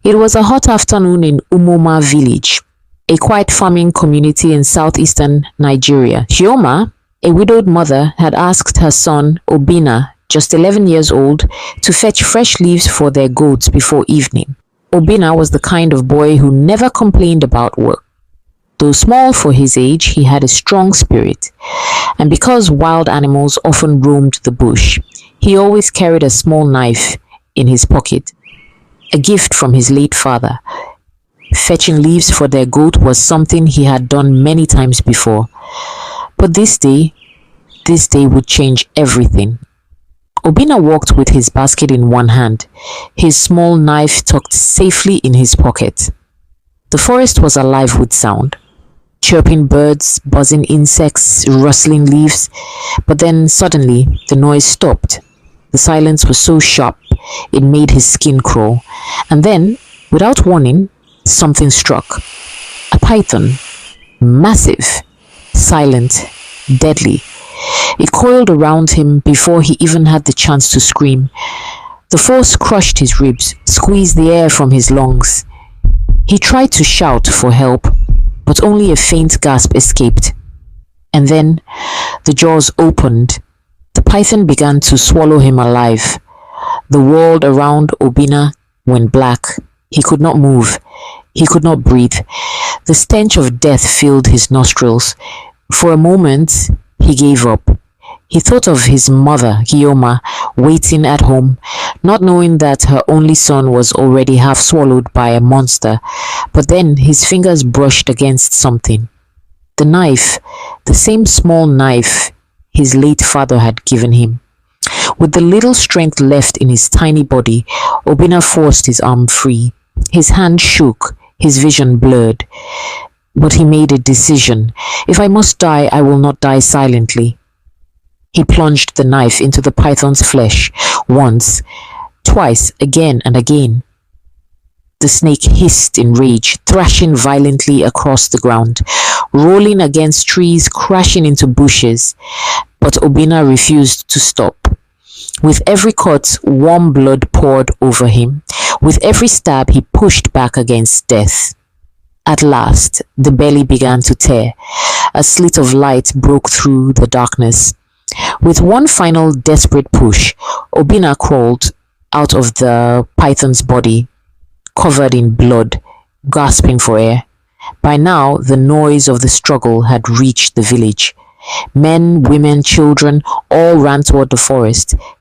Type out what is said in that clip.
It was a hot afternoon in Umuoma village, a quiet farming community in southeastern Nigeria. Chioma, a widowed mother, had asked her son, Obinna, just 11 years old, to fetch fresh leaves for their goats before evening. Obinna was the kind of boy who never complained about work. Though small for his age, he had a strong spirit, and because wild animals often roamed the bush, he always carried a small knife in his pocket, a gift from his late father. Fetching leaves for their goat was something he had done many times before, but this day would change everything. Obinna walked with his basket in one hand, his small knife tucked safely in his pocket. The forest was alive with sound. Chirping birds, buzzing insects, rustling leaves. But then suddenly the noise stopped. The silence was so sharp it made his skin crawl. And then, without warning, something struck. A python. Massive, silent, deadly. It coiled around him before he even had the chance to scream. The force crushed his ribs, squeezed the air from his lungs. He tried to shout for help, but only a faint gasp escaped. And then the jaws opened. The python began to swallow him alive. The world around Obinna went black. He could not move. He could not breathe. The stench of death filled his nostrils. For a moment, he gave up. He thought of his mother, Chioma, waiting at home, not knowing that her only son was already half swallowed by a monster. But then his fingers brushed against something. The knife, the same small knife his late father had given him. With the little strength left in his tiny body, Obinna forced his arm free. His hand shook, his vision blurred. But he made a decision. If I must die, I will not die silently. He plunged the knife into the python's flesh, once, twice, again and again. The snake hissed in rage, thrashing violently across the ground, rolling against trees, crashing into bushes. But Obinna refused to stop. With every cut, warm blood poured over him. With every stab, he pushed back against death. At last, the belly began to tear. A slit of light broke through the darkness. With one final desperate push, Obinna crawled out of the python's body, covered in blood, gasping for air. By now, the noise of the struggle had reached the village. Men, women, children all ran toward the forest,